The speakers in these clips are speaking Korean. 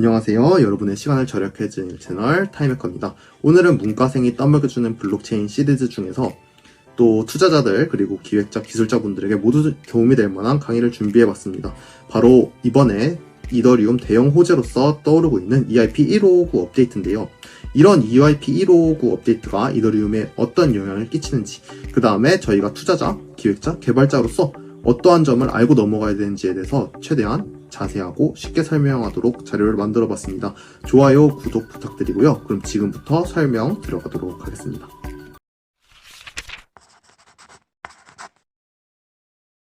안녕하세요. 여러분의 시간을 절약해주는 채널 타임해커입니다. 오늘은 문과생이 떠먹여주는 블록체인 시리즈 중에서 또 투자자들 그리고 기획자, 기술자분들에게 모두 도움이 될 만한 강의를 준비해봤습니다. 바로 이번에 이더리움 대형 호재로서 떠오르고 있는 EIP 1559 업데이트인데요. 이런 EIP 1559 업데이트가 이더리움에 어떤 영향을 끼치는지, 그 다음에 저희가 투자자, 기획자, 개발자로서 어떠한 점을 알고 넘어가야 되는지에 대해서 최대한 자세하고 쉽게 설명하도록 자료를 만들어 봤습니다. 좋아요, 구독 부탁드리고요. 그럼 지금부터 설명 들어가도록 하겠습니다.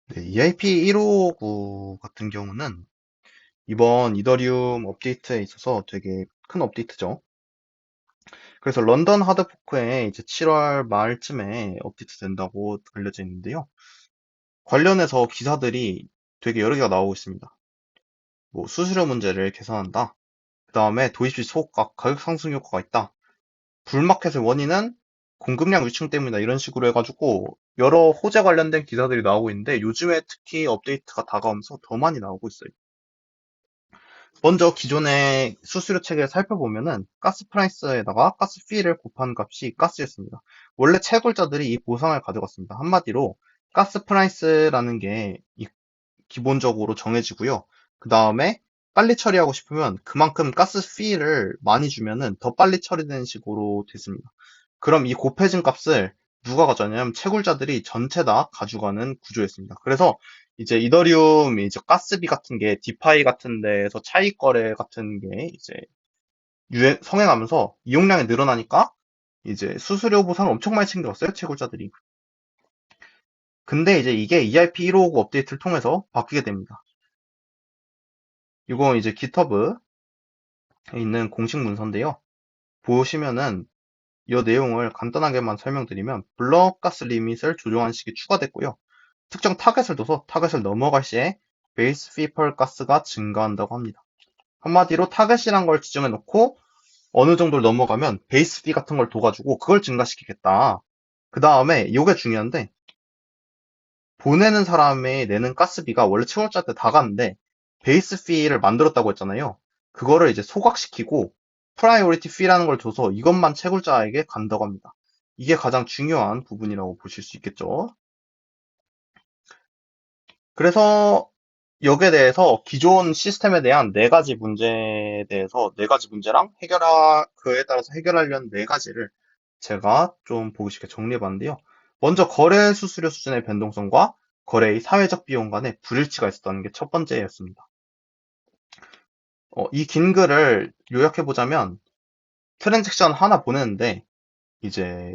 네, EIP 1559 같은 경우는 이번 이더리움 업데이트에 있어서 되게 큰 업데이트죠. 그래서 런던 하드포크에 이제 7월 말쯤에 업데이트 된다고 알려져 있는데요. 관련해서 기사들이 되게 여러 개가 나오고 있습니다. 뭐 수수료 문제를 개선한다. 그 다음에 도입 시 소가, 가격 상승 효과가 있다. 불마켓의 원인은 공급량 위축 때문이다. 이런 식으로 해가지고 여러 호재 관련된 기사들이 나오고 있는데 요즘에 특히 업데이트가 다가오면서 더 많이 나오고 있어요. 먼저 기존의 수수료 체계를 살펴보면은 가스 프라이스에다가 가스 피를 곱한 값이 가스였습니다. 원래 채굴자들이 이 보상을 가져갔습니다. 한마디로 가스 프라이스라는 게 기본적으로 정해지고요. 그 다음에 빨리 처리하고 싶으면 그만큼 가스 피를 많이 주면은 더 빨리 처리되는 식으로 됐습니다. 그럼 이 곱해진 값을 누가 가져가냐면 채굴자들이 전체 다 가져가는 구조였습니다. 그래서 이제 이더리움 이제 가스비 같은 게 디파이 같은 데에서 차익 거래 같은 게 이제 성행하면서 이용량이 늘어나니까 이제 수수료 보상을 엄청 많이 챙겨갔어요, 채굴자들이. 근데 이제 이게 EIP 1559 업데이트를 통해서 바뀌게 됩니다. 이거 이제 GitHub에 있는 공식 문서인데요. 보시면은 이 내용을 간단하게만 설명드리면 블럭 가스 리밋을 조정하는 식이 추가됐고요. 특정 타겟을 둬서 타겟을 넘어갈 시에 베이스 피 펄 가스가 증가한다고 합니다. 한마디로 타겟이란 걸 지정해 놓고 어느 정도를 넘어가면 베이스 피 같은 걸 둬가지고 그걸 증가시키겠다. 그 다음에 이게 중요한데 보내는 사람이 내는 가스비가 원래 채굴자 때 다 갔는데 베이스 피를 만들었다고 했잖아요. 그거를 이제 소각시키고 프라이오리티 피라는 걸 줘서 이것만 채굴자에게 간다고 합니다. 이게 가장 중요한 부분이라고 보실 수 있겠죠. 그래서 여기에 대해서 기존 시스템에 대한 네 가지 문제에 대해서 네 가지 문제랑 그에 따라서 해결하려는 네 가지를 제가 좀 보기 쉽게 정리해봤는데요. 먼저 거래 수수료 수준의 변동성과 거래의 사회적 비용 간의 불일치가 있었다는 게 첫 번째였습니다. 이 긴 글을 요약해보자면 트랜잭션 하나 보내는데 이제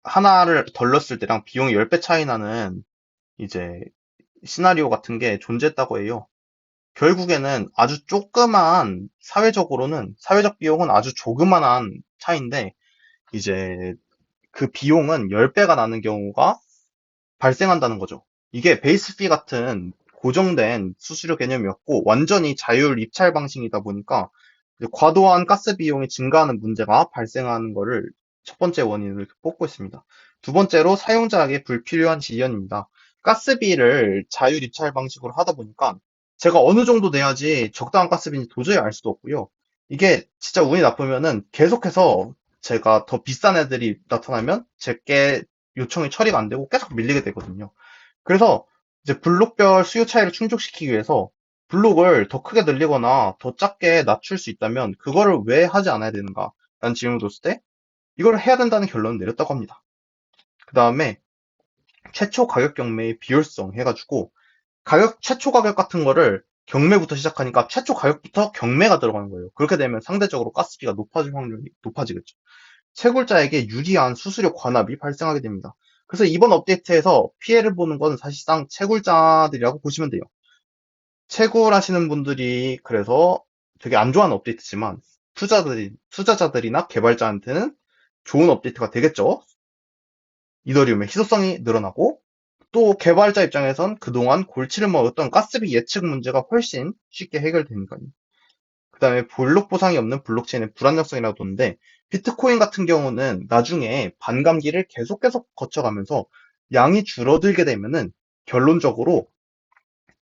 하나를 덜 넣었을 때랑 비용이 10배 차이 나는 이제 시나리오 같은 게 존재했다고 해요. 결국에는 아주 조그만 사회적 비용은 아주 조그만한 차이인데 이제 그 비용은 10배가 나는 경우가 발생한다는 거죠. 이게 베이스 피 같은 고정된 수수료 개념이었고 완전히 자율 입찰 방식이다 보니까 과도한 가스 비용이 증가하는 문제가 발생하는 거를 첫 번째 원인을 뽑고 있습니다. 두 번째로 사용자에게 불필요한 지연입니다. 가스비를 자율 입찰 방식으로 하다 보니까 제가 어느 정도 내야지 적당한 가스비인지 도저히 알 수도 없고요. 이게 진짜 운이 나쁘면은 계속해서 제가 더 비싼 애들이 나타나면 제게 요청이 처리가 안 되고 계속 밀리게 되거든요. 그래서 이제 블록별 수요 차이를 충족시키기 위해서 블록을 더 크게 늘리거나 더 작게 낮출 수 있다면 그거를 왜 하지 않아야 되는가? 라는 질문을 줬을 때 이걸 해야 된다는 결론을 내렸다고 합니다. 그 다음에 최초 가격 경매의 비효율성 해가지고 최초 가격 같은 거를 경매부터 시작하니까 최초 가격부터 경매가 들어가는 거예요. 그렇게 되면 상대적으로 가스비가 높아질 확률이 높아지겠죠. 채굴자에게 유리한 수수료 관합이 발생하게 됩니다. 그래서 이번 업데이트에서 피해를 보는 건 사실상 채굴자들이라고 보시면 돼요. 채굴하시는 분들이 그래서 되게 안 좋아하는 업데이트지만 투자자들이나 개발자한테는 좋은 업데이트가 되겠죠. 이더리움의 희소성이 늘어나고 또 개발자 입장에선 그동안 골치를 먹었던 가스비 예측 문제가 훨씬 쉽게 해결되니까요. 그 다음에 블록 보상이 없는 블록체인의 불안정성이라고 보는데 비트코인 같은 경우는 나중에 반감기를 계속 거쳐가면서 양이 줄어들게 되면은 결론적으로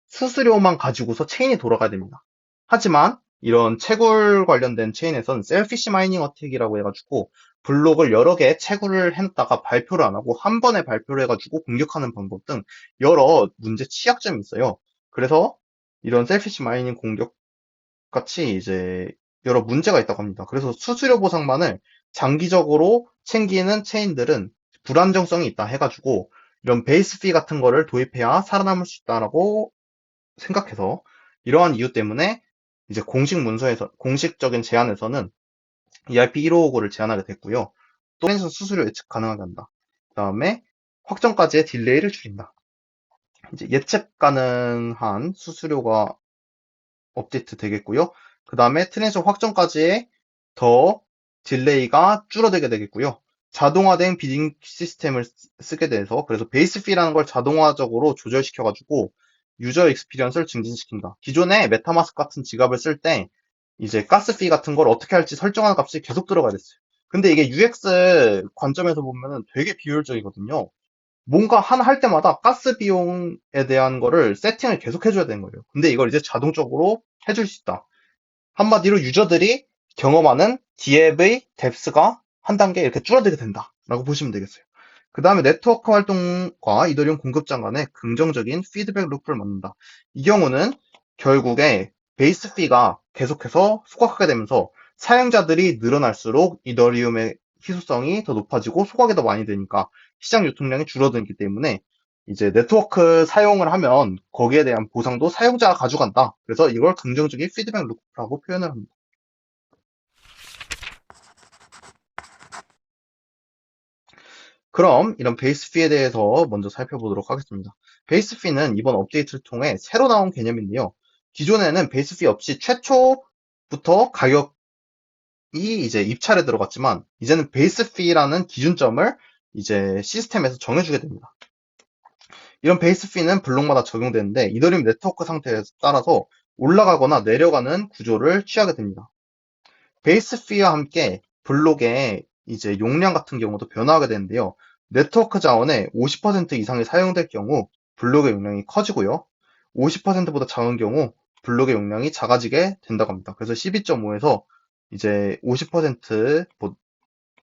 수수료만 가지고서 체인이 돌아가야 됩니다. 하지만 이런 채굴 관련된 체인에서는 셀피시 마이닝 어택이라고 해가지고 블록을 여러 개 채굴을 해놨다가 발표를 안 하고 한 번에 발표를 해가지고 공격하는 방법 등 여러 문제 취약점이 있어요. 그래서 이런 셀피시 마이닝 공격 같이 이제 여러 문제가 있다고 합니다. 그래서 수수료 보상만을 장기적으로 챙기는 체인들은 불안정성이 있다 해가지고 이런 베이스 피 같은 거를 도입해야 살아남을 수 있다라고 생각해서 이러한 이유 때문에 이제 공식 문서에서 공식적인 제안에서는 ERP 1559를 제안하게 됐고요. 또 트랜지션 수수료 예측 가능하게 한다. 그다음에 확정까지의 딜레이를 줄인다. 이제 예측 가능한 수수료가 업데이트 되겠고요. 그 다음에 트랜지션 확정까지의 더 딜레이가 줄어들게 되겠고요. 자동화된 비딩 시스템을 쓰게 돼서 그래서 베이스 피라는 걸 자동화적으로 조절시켜가지고 유저 익스피리언스를 증진시킨다. 기존에 메타마스크 같은 지갑을 쓸 때 이제 가스피 같은 걸 어떻게 할지 설정하는 값이 계속 들어가야 됐어요. 근데 이게 UX 관점에서 보면은 되게 비효율적이거든요. 뭔가 하나 할 때마다 가스 비용에 대한 거를 세팅을 계속 해줘야 되는 거예요. 근데 이걸 이제 자동적으로 해줄 수 있다. 한마디로 유저들이 경험하는 디앱의 뎁스가 한 단계 이렇게 줄어들게 된다라고 보시면 되겠어요. 그 다음에 네트워크 활동과 이더리움 공급장 간의 긍정적인 피드백 루프를 만든다. 이 경우는 결국에 베이스 피가 계속해서 소각하게 되면서 사용자들이 늘어날수록 이더리움의 희소성이 더 높아지고 소각이 더 많이 되니까 시장 유통량이 줄어들기 때문에 이제 네트워크 사용을 하면 거기에 대한 보상도 사용자가 가져간다. 그래서 이걸 긍정적인 피드백 루프라고 표현을 합니다. 그럼 이런 베이스 피에 대해서 먼저 살펴보도록 하겠습니다. 베이스 피는 이번 업데이트를 통해 새로 나온 개념인데요. 기존에는 베이스 피 없이 최초부터 가격이 이제 입찰에 들어갔지만 이제는 베이스 피라는 기준점을 이제 시스템에서 정해주게 됩니다. 이런 베이스 피는 블록마다 적용되는데 이더리움 네트워크 상태에 따라서 올라가거나 내려가는 구조를 취하게 됩니다. 베이스 피와 함께 블록의 이제 용량 같은 경우도 변화하게 되는데요. 네트워크 자원의 50% 이상이 사용될 경우 블록의 용량이 커지고요. 50%보다 작은 경우 블록의 용량이 작아지게 된다고 합니다. 그래서 12.5에서 이제 50%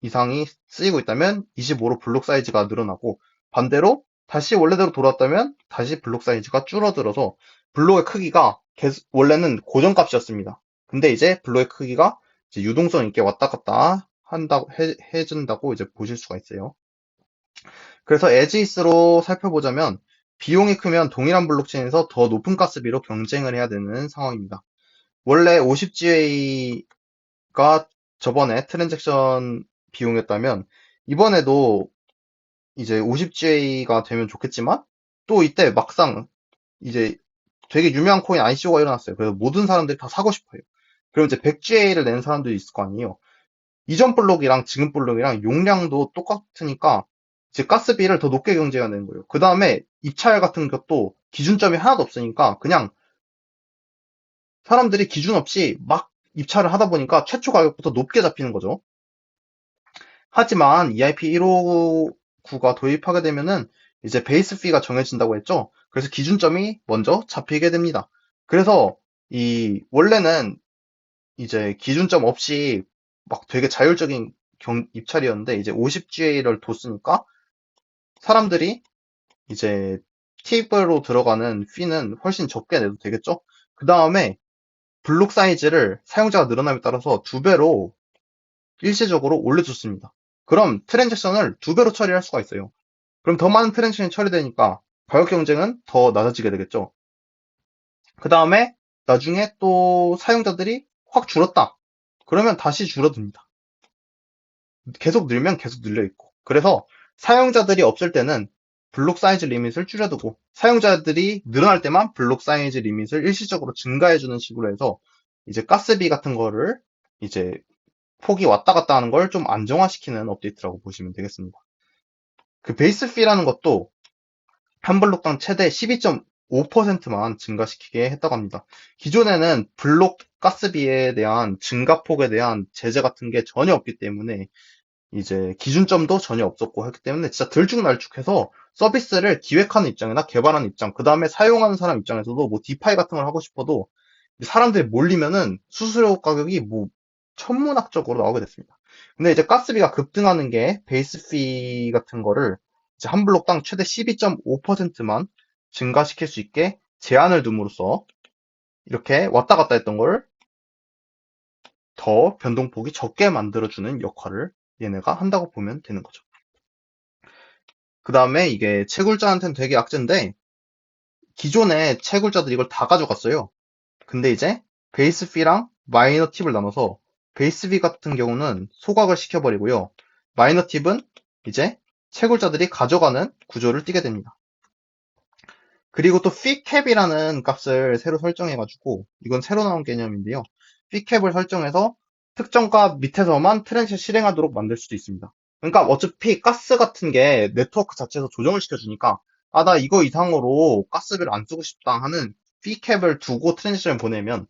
이상이 쓰이고 있다면 25로 블록 사이즈가 늘어나고 반대로 다시 원래대로 돌아왔다면 다시 블록 사이즈가 줄어들어서 블록의 크기가 원래는 고정값이었습니다. 근데 이제 블록의 크기가 이제 유동성 있게 왔다 갔다 한다고 해준다고 이제 보실 수가 있어요. 그래서 에지이스로 살펴보자면 비용이 크면 동일한 블록체인에서 더 높은 가스비로 경쟁을 해야 되는 상황입니다. 원래 50GA가 저번에 트랜잭션 비용이었다면 이번에도 이제 50GA가 되면 좋겠지만 또 이때 막상 이제 되게 유명한 코인 ICO가 일어났어요. 그래서 모든 사람들이 다 사고 싶어요. 그럼 이제 100GA를 내는 사람들이 있을 거 아니에요. 이전 블록이랑 지금 블록이랑 용량도 똑같으니까 이제 가스비를 더 높게 경쟁해야 되는 거예요. 그 다음에 입찰 같은 것도 기준점이 하나도 없으니까 그냥 사람들이 기준 없이 막 입찰을 하다 보니까 최초 가격부터 높게 잡히는 거죠. 하지만 EIP 159가 도입하게 되면은 이제 베이스 피가 정해진다고 했죠. 그래서 기준점이 먼저 잡히게 됩니다. 그래서 이 원래는 이제 기준점 없이 막 되게 자율적인 입찰이었는데 이제 50GA를 뒀으니까 사람들이 이제 팁으로 들어가는 피는 훨씬 적게 내도 되겠죠. 그 다음에 블록 사이즈를 사용자가 늘어남에 따라서 두 배로 일시적으로 올려줬습니다. 그럼 트랜잭션을 두 배로 처리할 수가 있어요. 그럼 더 많은 트랜잭션이 처리되니까 가격 경쟁은 더 낮아지게 되겠죠. 그 다음에 나중에 또 사용자들이 확 줄었다. 그러면 다시 줄어듭니다. 계속 늘면 계속 늘려 있고. 그래서 사용자들이 없을 때는 블록 사이즈 리밋을 줄여두고 사용자들이 늘어날 때만 블록 사이즈 리밋을 일시적으로 증가해주는 식으로 해서 이제 가스비 같은 거를 이제 폭이 왔다 갔다 하는 걸 좀 안정화시키는 업데이트라고 보시면 되겠습니다. 그 베이스 피라는 것도 한 블록당 최대 12.5%만 증가시키게 했다고 합니다. 기존에는 블록 가스비에 대한 증가폭에 대한 제재 같은 게 전혀 없기 때문에 이제 기준점도 전혀 없었고 했기 때문에 진짜 들쭉날쭉해서 서비스를 기획하는 입장이나 개발하는 입장, 그 다음에 사용하는 사람 입장에서도 뭐 디파이 같은 걸 하고 싶어도 사람들이 몰리면은 수수료 가격이 뭐 천문학적으로 나오게 됐습니다. 근데 이제 가스비가 급등하는 게 베이스피 같은 거를 이제 한 블록당 최대 12.5%만 증가시킬 수 있게 제한을 둠으로써 이렇게 왔다 갔다 했던 걸 더 변동폭이 적게 만들어주는 역할을 얘네가 한다고 보면 되는 거죠. 그 다음에 이게 채굴자한테는 되게 악재인데 기존에 채굴자들이 이걸 다 가져갔어요. 근데 이제 베이스 피랑 마이너 팁을 나눠서 베이스 피 같은 경우는 소각을 시켜버리고요. 마이너 팁은 이제 채굴자들이 가져가는 구조를 띠게 됩니다. 그리고 또 피캡이라는 값을 새로 설정해가지고 이건 새로 나온 개념인데요. 피캡을 설정해서 특정 값 밑에서만 트랜짓 실행하도록 만들 수도 있습니다. 그러니까 어차피 가스 같은 게 네트워크 자체에서 조정을 시켜주니까 아, 나 이거 이상으로 가스비를 안 쓰고 싶다 하는 피캡을 두고 트랜지션을 보내면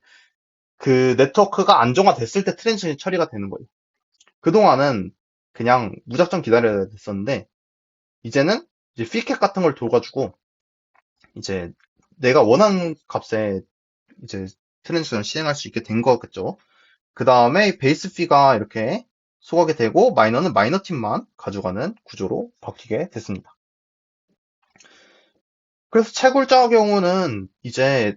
그 네트워크가 안정화됐을 때 트랜지션이 처리가 되는 거예요. 그동안은 그냥 무작정 기다려야 됐었는데 이제는 이제 피캡 같은 걸 둬가지고 이제 내가 원하는 값에 이제 트랜지션을 실행할 수 있게 된 거겠죠. 그 다음에 베이스 피가 이렇게 소각이 되고 마이너는 마이너 팀만 가져가는 구조로 바뀌게 됐습니다. 그래서 채굴자 경우는 이제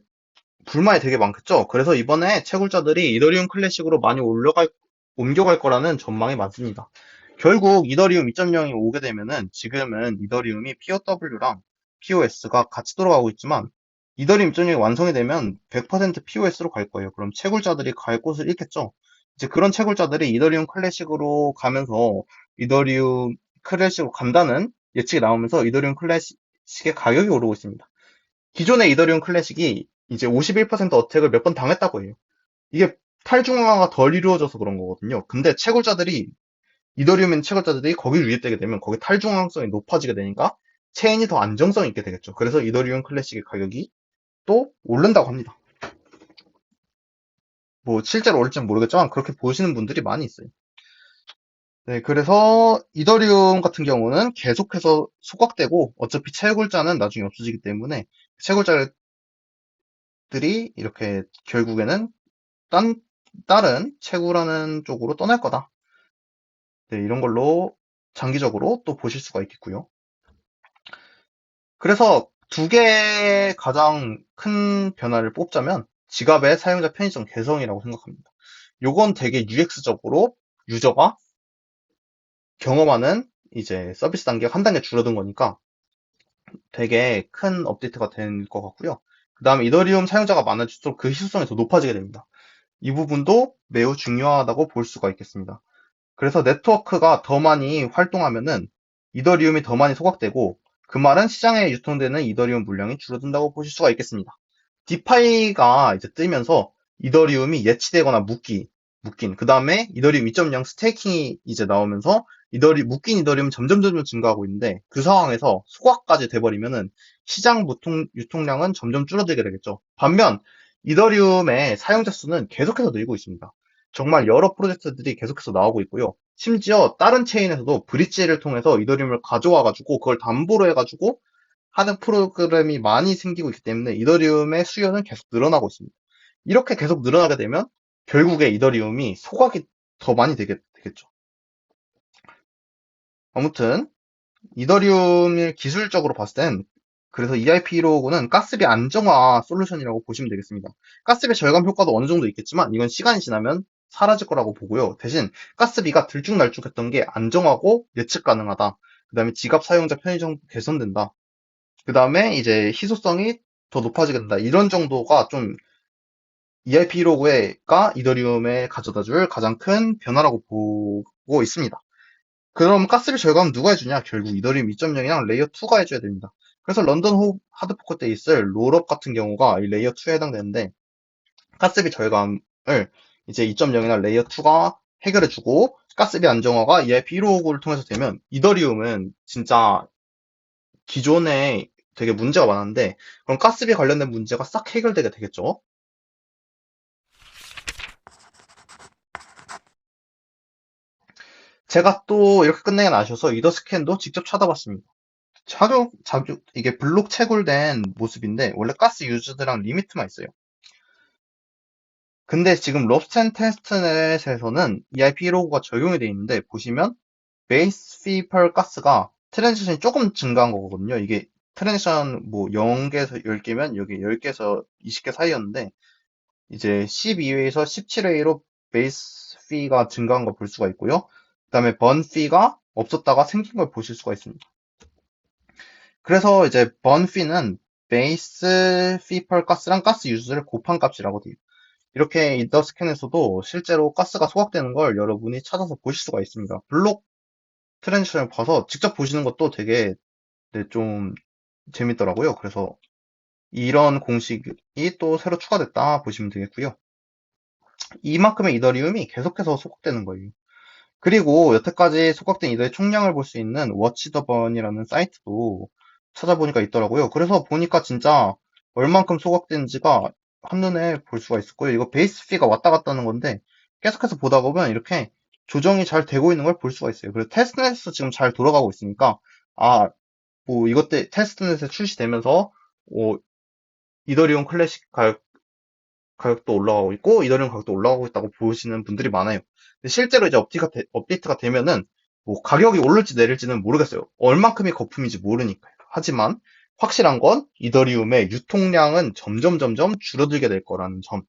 불만이 되게 많겠죠. 그래서 이번에 채굴자들이 이더리움 클래식으로 많이 옮겨갈 거라는 전망이 많습니다. 결국 이더리움 2.0이 오게 되면은 지금은 이더리움이 POW랑 POS가 같이 돌아가고 있지만 이더리움 2.0이 완성이 되면 100% POS로 갈 거예요. 그럼 채굴자들이 갈 곳을 잃겠죠. 이제 그런 채굴자들이 이더리움 클래식으로 가면서 이더리움 클래식으로 간다는 예측이 나오면서 이더리움 클래식의 가격이 오르고 있습니다. 기존의 이더리움 클래식이 이제 51% 어택을 몇 번 당했다고 해요. 이게 탈중앙화가 덜 이루어져서 그런 거거든요. 근데 이더리움인 채굴자들이 거기를 유입되게 되면 거기 탈중앙성이 높아지게 되니까 체인이 더 안정성 있게 되겠죠. 그래서 이더리움 클래식의 가격이 또 오른다고 합니다. 뭐 실제로 오를지는 모르겠지만 그렇게 보시는 분들이 많이 있어요. 네, 그래서 이더리움 같은 경우는 계속해서 소각되고 어차피 채굴자는 나중에 없어지기 때문에 채굴자들이 이렇게 결국에는 딴, 다른 채굴하는 쪽으로 떠날 거다. 네, 이런 걸로 장기적으로 또 보실 수가 있겠고요. 그래서 두 개의 가장 큰 변화를 뽑자면 지갑의 사용자 편의성 개선이라고 생각합니다. 요건 되게 UX적으로 유저가 경험하는 이제 서비스 단계가 한 단계 줄어든 거니까 되게 큰 업데이트가 된 것 같고요. 그 다음에 이더리움 사용자가 많아질수록 그 희소성이 더 높아지게 됩니다. 이 부분도 매우 중요하다고 볼 수가 있겠습니다. 그래서 네트워크가 더 많이 활동하면은 이더리움이 더 많이 소각되고 그 말은 시장에 유통되는 이더리움 물량이 줄어든다고 보실 수가 있겠습니다. 디파이가 이제 뜨면서 이더리움이 예치되거나 묶인 그 다음에 이더리움 2.0 스테이킹이 이제 나오면서 묶인 이더리움 점점 증가하고 있는데 그 상황에서 소각까지 돼버리면은 시장 유통량은 점점 줄어들게 되겠죠. 반면 이더리움의 사용자 수는 계속해서 늘고 있습니다. 정말 여러 프로젝트들이 계속해서 나오고 있고요. 심지어 다른 체인에서도 브릿지를 통해서 이더리움을 가져와가지고 그걸 담보로 해가지고 하는 프로그램이 많이 생기고 있기 때문에 이더리움의 수요는 계속 늘어나고 있습니다. 이렇게 계속 늘어나게 되면 결국에 이더리움이 소각이 더 많이 되겠죠. 아무튼 이더리움을 기술적으로 봤을 땐 그래서 EIP159는 가스비 안정화 솔루션이라고 보시면 되겠습니다. 가스비 절감 효과도 어느 정도 있겠지만 이건 시간이 지나면 사라질 거라고 보고요. 대신 가스비가 들쭉날쭉했던 게 안정하고 예측 가능하다. 그 다음에 지갑 사용자 편의점 개선된다. 그 다음에 이제 희소성이 더 높아지게 된다. 이런 정도가 좀 EIP159가 이더리움에 가져다 줄 가장 큰 변화라고 보고 있습니다. 그럼 가스비 절감은 누가 해주냐? 결국 이더리움 2.0이랑 레이어 2가 해줘야 됩니다. 그래서 런던 하드포크 때 있을 롤업 같은 경우가 이 레이어 2에 해당되는데 가스비 절감을 이제 2.0이나 레이어 2가 해결해주고 가스비 안정화가 EIP159를 통해서 되면 이더리움은 진짜 기존에 되게 문제가 많았는데 그럼 가스비 관련된 문제가 싹 해결되게 되겠죠. 제가 또 이렇게 끝내긴 아셔서 이더 스캔도 직접 찾아봤습니다. 이게 블록 채굴된 모습인데 원래 가스 유즈드랑 리미트만 있어요. 근데 지금 러스트 앤 테스트넷에서는 EIP159가 적용이 되어 있는데 보시면 베이스 피 per 가스가 트랜지션이 조금 증가한 거거든요. 이게 트랜지션 뭐 0개에서 10개면 여기 10개에서 20개 사이였는데 이제 12회에서 17회로 베이스 피가 증가한 걸 볼 수가 있고요. 그다음에 번 피가 없었다가 생긴 걸 보실 수가 있습니다. 그래서 이제 번 피는 베이스 피 per 가스랑 가스 유즈를 곱한 값이라고 돼요. 이렇게 인더 스캔에서도 실제로 가스가 소각되는 걸 여러분이 찾아서 보실 수가 있습니다. 블록 트랜지션을 봐서 직접 보시는 것도 되게 네, 좀 재밌더라고요. 그래서 이런 공식이 또 새로 추가됐다 보시면 되겠고요. 이만큼의 이더리움이 계속해서 소각되는 거예요. 그리고 여태까지 소각된 이더의 총량을 볼 수 있는 워치더번이라는 사이트도 찾아보니까 있더라고요. 그래서 보니까 진짜 얼만큼 소각된지가 한눈에 볼 수가 있었고요. 이거 베이스 피가 왔다 갔다 하는 건데 계속해서 보다 보면 이렇게 조정이 잘 되고 있는 걸 볼 수가 있어요. 그리고 테스트넷에서 지금 잘 돌아가고 있으니까 아, 뭐 이것 때 테스트넷에 출시되면서 이더리움 클래식 가격도 올라가고 있고 이더리움 가격도 올라가고 있다고 보시는 분들이 많아요. 근데 실제로 이제 업데이트가 되면은 뭐 가격이 오를지 내릴지는 모르겠어요. 얼만큼이 거품인지 모르니까요. 하지만 확실한 건 이더리움의 유통량은 점점 줄어들게 될 거라는 점.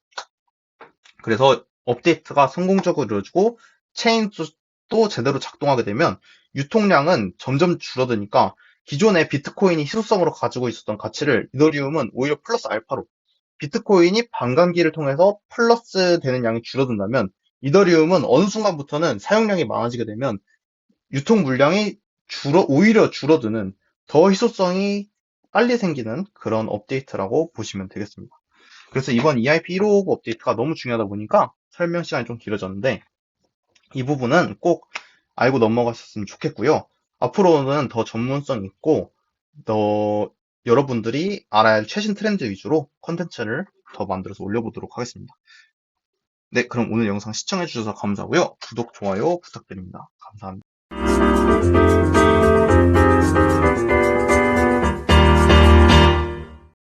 그래서 업데이트가 성공적으로 이루어지고 체인도 제대로 작동하게 되면 유통량은 점점 줄어드니까 기존의 비트코인이 희소성으로 가지고 있었던 가치를 이더리움은 오히려 플러스 알파로 비트코인이 반감기를 통해서 플러스 되는 양이 줄어든다면 이더리움은 어느 순간부터는 사용량이 많아지게 되면 유통 물량이 오히려 줄어드는 더 희소성이 빨리 생기는 그런 업데이트라고 보시면 되겠습니다. 그래서 이번 EIP 159 업데이트가 너무 중요하다 보니까 설명 시간이 좀 길어졌는데 이 부분은 꼭 알고 넘어가셨으면 좋겠고요. 앞으로는 더 전문성 있고 더 여러분들이 알아야 할 최신 트렌드 위주로 컨텐츠를 더 만들어서 올려보도록 하겠습니다. 네, 그럼 오늘 영상 시청해주셔서 감사하고요. 구독, 좋아요 부탁드립니다. 감사합니다.